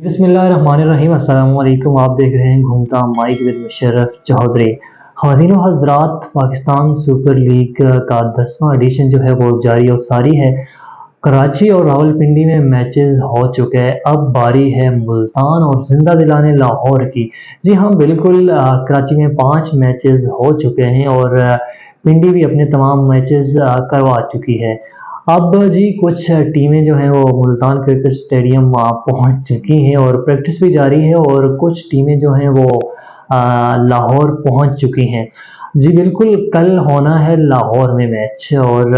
बिस्मिल्लाहिर्रहमानिर्रहीम। अस्सलाम वालेकुम। आप देख रहे हैं घूमता माइक विद मुशर्रफ चौधरी। ख़वातीन व हज़रात, पाकिस्तान सुपर लीग का 10वां एडिशन जो है वो जारी और सारी है। कराची और रावलपिंडी में मैचेस हो चुके हैं। अब बारी है मुल्तान और जिंदा दिलाने लाहौर की। जी हाँ, बिल्कुल। कराची में 5 मैचेस हो चुके हैं और पिंडी भी अपने तमाम मैचेस करवा चुकी है। अब जी कुछ टीमें जो हैं वो मुल्तान क्रिकेट स्टेडियम पहुंच चुकी हैं और प्रैक्टिस भी जारी है, और कुछ टीमें जो हैं वो लाहौर पहुंच चुकी हैं। जी बिल्कुल, कल होना है लाहौर में मैच, और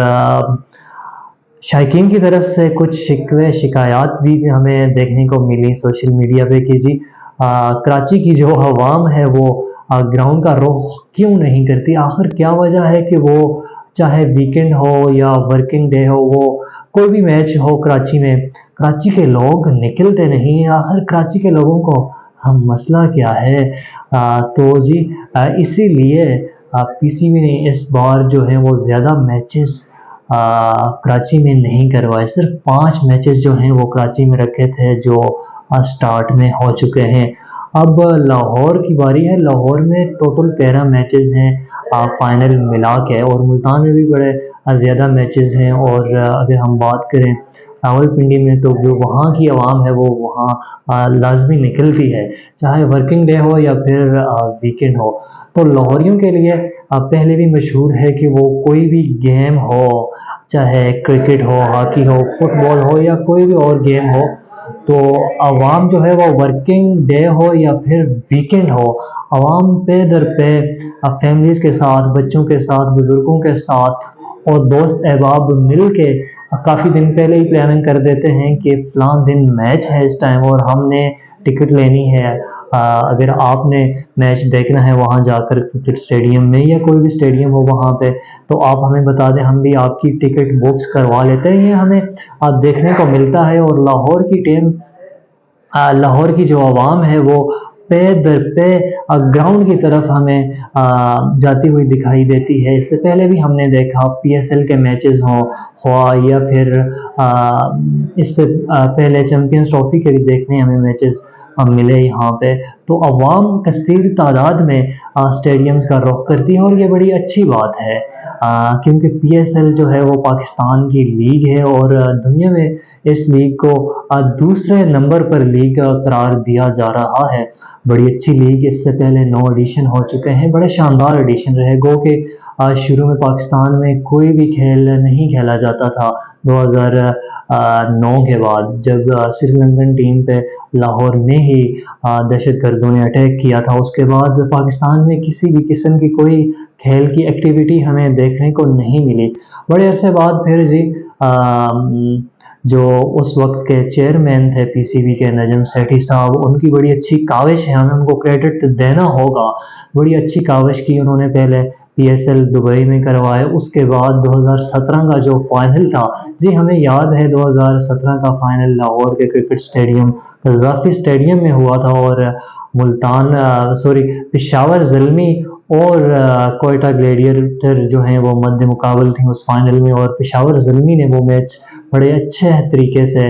शायकीन की तरफ से कुछ शिकवे शिकायत भी हमें देखने को मिली सोशल मीडिया पे कि जी कराची की जो अवाम है वो ग्राउंड का रुख क्यों नहीं करती। आखिर क्या वजह है कि वो चाहे वीकेंड हो या वर्किंग डे हो, वो कोई भी मैच हो कराची में, कराची के लोग निकलते नहीं हैं। आखिर कराची के लोगों को हम मसला क्या है। तो जी इसीलिए पीसीबी ने इस बार जो है वो ज़्यादा मैचेस कराची में नहीं करवाए। सिर्फ 5 मैचेस जो हैं वो कराची में रखे थे, जो स्टार्ट में हो चुके हैं। अब लाहौर की बारी है। लाहौर में टोटल 13 मैचेस हैं फाइनल मिला के, और मुल्तान में भी बड़े ज़्यादा मैचेस हैं। और अगर हम बात करें रावलपिंडी में, तो जो वहाँ की आवाम है वो वहाँ लाजमी निकलती है, चाहे वर्किंग डे हो या फिर वीकेंड हो। तो लाहौरियों के लिए पहले भी मशहूर है कि वो कोई भी गेम हो, चाहे क्रिकेट हो, हॉकी हो, फुटबॉल हो या कोई भी और गेम हो, तो आवाम जो है वो वर्किंग डे हो या फिर वीकेंड हो, आवाम पे दर पे फैमिलीज़ के साथ, बच्चों के साथ, बुज़ुर्गों के साथ और दोस्त अहबाब मिल के काफ़ी दिन पहले ही प्लानिंग कर देते हैं कि फ़लाँ दिन मैच है इस टाइम और हमने टिकट लेनी है। अगर आपने मैच देखना है वहाँ जाकर क्रिकेट स्टेडियम में या कोई भी स्टेडियम हो वहाँ पे, तो आप हमें बता दें, हम भी आपकी टिकट बुक्स करवा लेते हैं। ये हमें देखने को मिलता है। और लाहौर की टीम, लाहौर की जो आवाम है वो पे दर पे ग्राउंड की तरफ हमें जाती हुई दिखाई देती है। इससे पहले भी हमने देखा पीएसएल के मैचेस हों हुआ या फिर इससे पहले चैंपियंस ट्रॉफी के भी देखने हमें मैचेस मिले यहाँ पे। तो अवाम कसीर तादाद में स्टेडियम्स का रुख करती है, और ये बड़ी अच्छी बात है क्योंकि पीएसएल जो है वो पाकिस्तान की लीग है, और दुनिया में इस लीग को दूसरे नंबर पर लीग करार दिया जा रहा है। बड़ी अच्छी लीग। इससे पहले 9 एडिशन हो चुके हैं, बड़े शानदार एडिशन रहे। गो के शुरू में पाकिस्तान में कोई भी खेल नहीं खेला जाता था। 2009 के बाद जब श्रीलंकन टीम पे लाहौर में ही दहशतगर्दों ने अटैक किया था, उसके बाद पाकिस्तान में किसी भी किस्म की कोई खेल की एक्टिविटी हमें देखने को नहीं मिली। बड़े अरसे बाद फिर जी जो उस वक्त के चेयरमैन थे पीसीबी के, नजम सेठी साहब, उनकी बड़ी अच्छी काविश है, हमें उनको क्रेडिट देना होगा। बड़ी अच्छी काविश की उन्होंने। पहले पीएसएल दुबई में करवाए, उसके बाद 2017 का जो फाइनल था, जी हमें याद है 2017 का फाइनल लाहौर के क्रिकेट स्टेडियम कज़ाफ़ी स्टेडियम में हुआ था, और मुल्तान पेशावर ज़ल्मी और कोयटा ग्लेडिएटर जो हैं वो मद्दे मुकाबल थी उस फाइनल में, और पेशावर ज़ल्मी ने वो मैच बड़े अच्छे तरीके से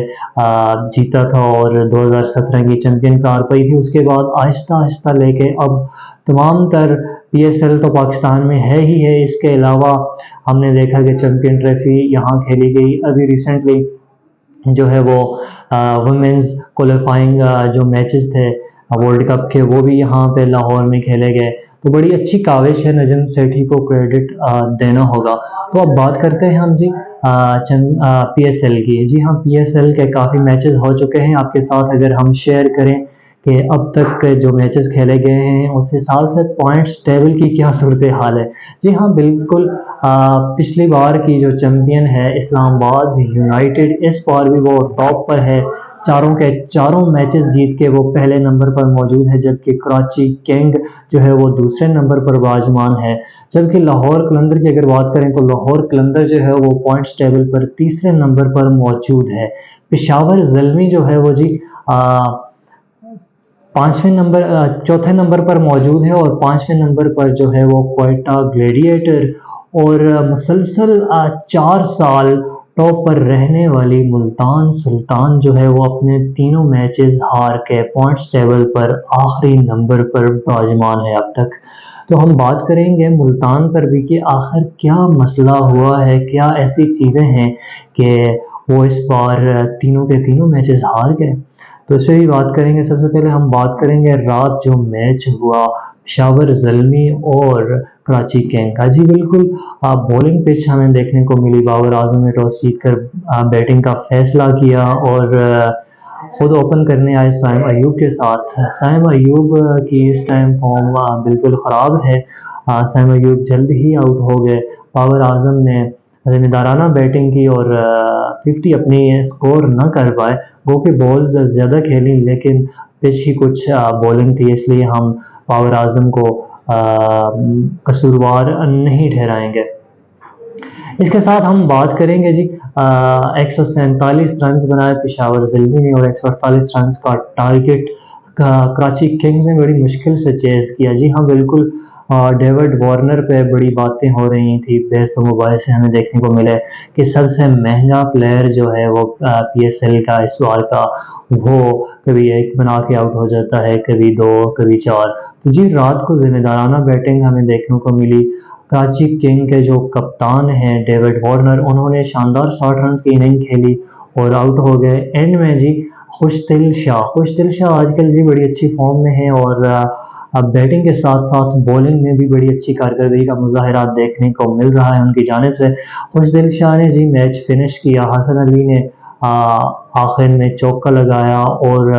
जीता था और 2017 की चैंपियन करार पाई थी। उसके बाद आहिस्ता आहिस्ता लेके अब तमाम तर पीएसएल तो पाकिस्तान में है ही है। इसके अलावा हमने देखा कि चैंपियन ट्रॉफी यहाँ खेली गई। अभी रिसेंटली जो है वो वुमेंस क्वालिफाइंग जो मैचेस थे वर्ल्ड कप के, वो भी यहाँ पे लाहौर में खेले गए। तो बड़ी अच्छी काविश है, नजम सेठी को क्रेडिट देना होगा। तो अब बात करते हैं हम जी पीएसएल की। जी हाँ, पीएसएल के काफ़ी मैचेस हो चुके हैं। आपके साथ अगर हम शेयर करें कि अब तक के जो मैचेस खेले गए हैं उस हिसाब से पॉइंट्स टेबल की क्या सूरत हाल है। जी हाँ, बिल्कुल। पिछली बार की जो चैंपियन है इस्लामाबाद यूनाइटेड, इस बार भी वो टॉप पर है। चारों के चारों मैचेस जीत के वो पहले नंबर पर मौजूद है, जबकि कराची किंग जो है वो दूसरे नंबर पर विराजमान है। जबकि लाहौर कलंदर की अगर बात करें तो लाहौर कलंदर जो है वो पॉइंट्स टेबल पर तीसरे नंबर पर मौजूद है। पेशावर ज़ल्मी जो है वो जी चौथे नंबर पर मौजूद है, और 5वें नंबर पर जो है वो कोयटा ग्लेडिएटर। और मुसलसल 4 साल टॉप पर रहने वाली मुल्तान सुल्तान जो है वो अपने तीनों मैचेस हार के पॉइंट्स टेबल पर आखिरी नंबर पर विराजमान है अब तक। तो हम बात करेंगे मुल्तान पर भी कि आखिर क्या मसला हुआ है, क्या ऐसी चीज़ें हैं कि वो इस बार तीनों के तीनों मैचेस हार गए। तो इस पे भी बात करेंगे। सबसे पहले हम बात करेंगे रात जो मैच हुआ पेशावर ज़ल्मी और कराची किंग का। जी बिल्कुल, बॉलिंग पिच हमें देखने को मिली। बाबर आजम ने टॉस जीतकर बैटिंग का फैसला किया और खुद ओपन करने आए साइम अयूब के साथ। साइम अयूब की इस टाइम फॉर्म बिल्कुल ख़राब है। साइम अयूब जल्द ही आउट हो गए। बाबर आजम ने ज़िम्मेदाराना बैटिंग की और 50 अपनी स्कोर न कर पाए। वो कि बॉल्स ज़्यादा खेली लेकिन पिच ही कुछ बॉलिंग थी, इसलिए हम बाबर आजम को कसूरवार नहीं ठहराएंगे। इसके साथ हम बात करेंगे जी 147 रन बनाए पेशावर ज़िल्मी ने और 148 रन का टारगेट कराची किंग्स ने बड़ी मुश्किल से चेज़ किया। जी हाँ बिल्कुल, डेविड वार्नर पे बड़ी बातें हो रही थी। बहस मोबाइल से हमें देखने को मिले कि सबसे महंगा प्लेयर जो है वो PSL का इस बार का, वो कभी एक बना के आउट हो जाता है, कभी दो, कभी चार। तो जी रात को जिम्मेदाराना बैटिंग हमें देखने को मिली। कराची किंग के जो कप्तान हैं डेविड वार्नर, उन्होंने शानदार 60 रन की इनिंग खेली और आउट हो गए। एंड में जी खुशदिल शाह आजकल जी बड़ी अच्छी फॉर्म में है और अब बैटिंग के साथ साथ बॉलिंग में भी बड़ी अच्छी कारकर्दगी का मुजाहरा देखने को मिल रहा है उनकी जानिब से। खुशदिल शाह ने जी मैच फिनिश किया। हसन अली ने आखिर में चौका लगाया और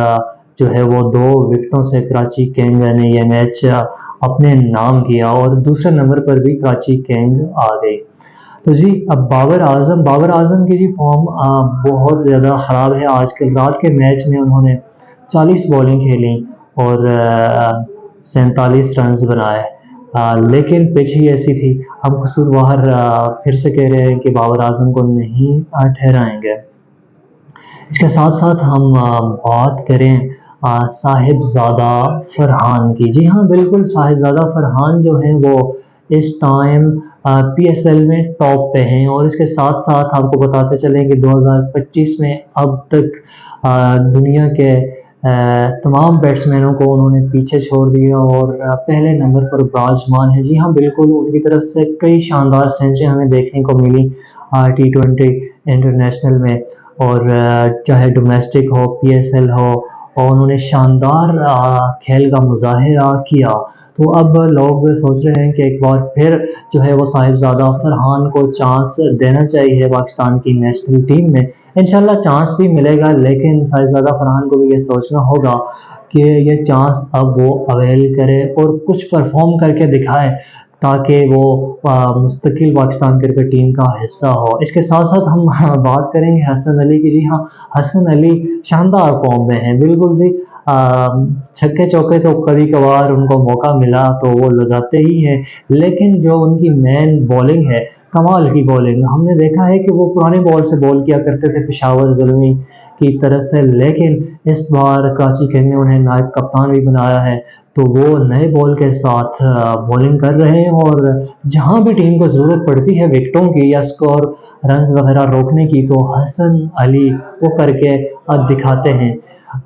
जो है वो 2 विकेटों से कराची किंग ने यह मैच अपने नाम किया और दूसरे नंबर पर भी कराची किंग आ गई। तो जी अब बाबर आजम की जी फॉर्म बहुत ज़्यादा ख़राब है। आजकल रात के मैच में उन्होंने 40 बॉलिंग खेली और 47 रन बनाए, लेकिन पिच ही ऐसी थी। हम कसूरवार फिर से कह रहे हैं कि बाबर आजम को नहीं ठहराएंगे। इसके साथ साथ हम बात करें साहिबजादा फरहान की। जी हाँ बिल्कुल, साहिबजादा फरहान जो हैं वो इस टाइम PSL में टॉप पे हैं और इसके साथ साथ आपको बताते चलें कि 2025 में अब तक दुनिया के तमाम बैट्समैनों को उन्होंने पीछे छोड़ दिया और पहले नंबर पर विराजमान है। जी हाँ बिल्कुल, उनकी तरफ से कई शानदार सेंचुरी हमें देखने को मिली T20 इंटरनेशनल में और चाहे डोमेस्टिक हो, PSL हो, और उन्होंने शानदार खेल का मुजाहिरा किया। तो अब लोग सोच रहे हैं कि एक बार फिर जो है वो साहिबजादा फरहान को चांस देना चाहिए पाकिस्तान की नेशनल टीम में। इंशाल्लाह चांस भी मिलेगा, लेकिन साहिबजादा फरहान को भी ये सोचना होगा कि ये चांस अब वो अवेल करे और कुछ परफॉर्म करके दिखाए ताकि वो मुस्तकिल पाकिस्तान क्रिकेट टीम का हिस्सा हो। इसके साथ साथ हम बात करेंगे हसन अली की। जी हाँ, हसन अली शानदार फॉर्म में हैं बिल्कुल जी। छक्के चौके तो कभी कभार उनको मौका मिला तो वो लगाते ही हैं, लेकिन जो उनकी मेन बॉलिंग है, कमाल की बॉलिंग, हमने देखा है कि वो पुराने बॉल से बॉल किया करते थे पेशावर ज़ल्मी की तरफ से, लेकिन इस बार कराची किंग ने उन्हें नायब कप्तान भी बनाया है। तो वो नए बॉल के साथ बॉलिंग कर रहे हैं और जहां भी टीम को ज़रूरत पड़ती है विकेटों की या स्कोर रन्स वगैरह रोकने की, तो हसन अली वो करके दिखाते हैं।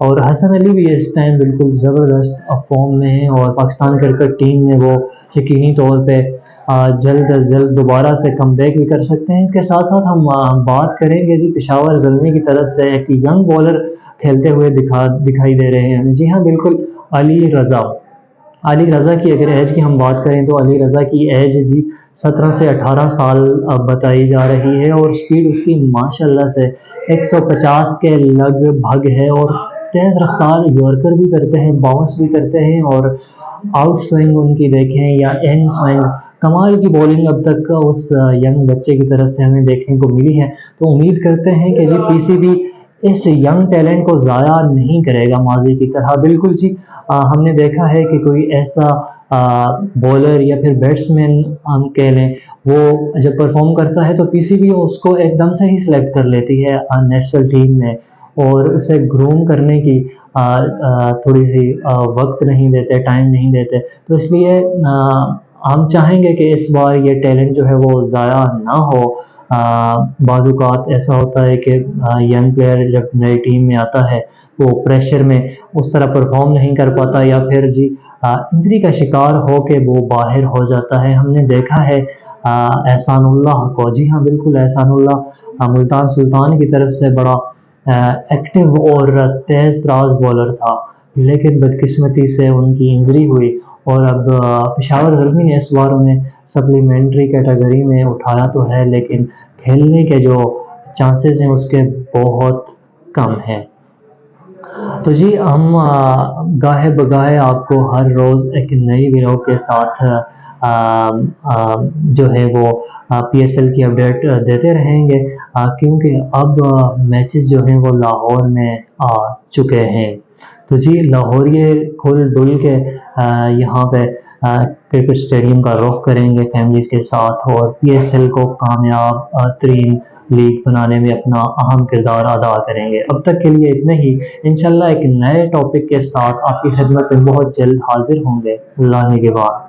और हसन अली भी इस टाइम बिल्कुल ज़बरदस्त फॉर्म में है और पाकिस्तान क्रिकेट टीम में वो यकीनी तौर पे जल्द अज जल्द दोबारा से कमबैक भी कर सकते हैं। इसके साथ साथ हम बात करेंगे जी पेशावर ज़ल्मी की तरफ से एक यंग बॉलर खेलते हुए दिखाई दे रहे हैं। जी हाँ बिल्कुल, अली रज़ा। अली रज़ा की अगर एज की हम बात करें तो अली रज़ा की एज जी 17 से 18 साल अब बताई जा रही है और स्पीड उसकी माशाल्लाह से 150 के लगभग है और तेज़ रफ्तार यॉर्कर भी करते हैं, बाउंस भी करते हैं और आउट स्विंग उनकी देखें या इन स्विंग, कमाल की बॉलिंग अब तक उस यंग बच्चे की तरफ से हमें देखने को मिली है। तो उम्मीद करते हैं कि जी PCB इस यंग टैलेंट को ज़ाया नहीं करेगा माजी की तरह। बिल्कुल जी, हमने देखा है कि कोई ऐसा बॉलर या फिर बैट्समैन हम कह लें, वो जब परफॉर्म करता है तो PCB उसको एकदम से ही सिलेक्ट कर लेती है नेशनल टीम में और उसे ग्रूम करने की थोड़ी सी वक्त नहीं देते, टाइम नहीं देते। तो इसलिए हम चाहेंगे कि इस बार ये टैलेंट जो है वो ज़ाया ना हो। बाज़-औक़ात ऐसा होता है कि यंग प्लेयर जब नई टीम में आता है, वो प्रेशर में उस तरह परफ़ॉर्म नहीं कर पाता या फिर जी इंजरी का शिकार हो के वो बाहर हो जाता है। हमने देखा है एहसानुल्लाह को, जी हाँ, बिल्कुल एहसानुल्लाह मुल्तान सुल्तान की तरफ से बड़ा एक्टिव और तेज़ तराज बॉलर था, लेकिन बदकिस्मती से उनकी इंजरी हुई और अब पेशावर ज़ल्मी ने इस बार उन्हें सप्लीमेंट्री कैटेगरी में उठाया तो है, लेकिन खेलने के जो चांसेस हैं उसके बहुत कम हैं। तो जी हम गाहे-बगाहे आपको हर रोज़ एक नई वीडियो के साथ जो है वो पीएसएल की अपडेट देते रहेंगे, क्योंकि अब मैचेस जो हैं वो लाहौर में आ चुके हैं। तो जी लाहौरिये खुल-डुल के यहाँ पे क्रिकेट स्टेडियम का रुख करेंगे फैमिलीज़ के साथ और पीएसएल को कामयाब तरीन लीग बनाने में अपना अहम किरदार अदा करेंगे। अब तक के लिए इतना ही, इंशाल्लाह एक नए टॉपिक के साथ आपकी खिदमत में बहुत जल्द हाज़िर होंगे। अल्लाह निगहबान।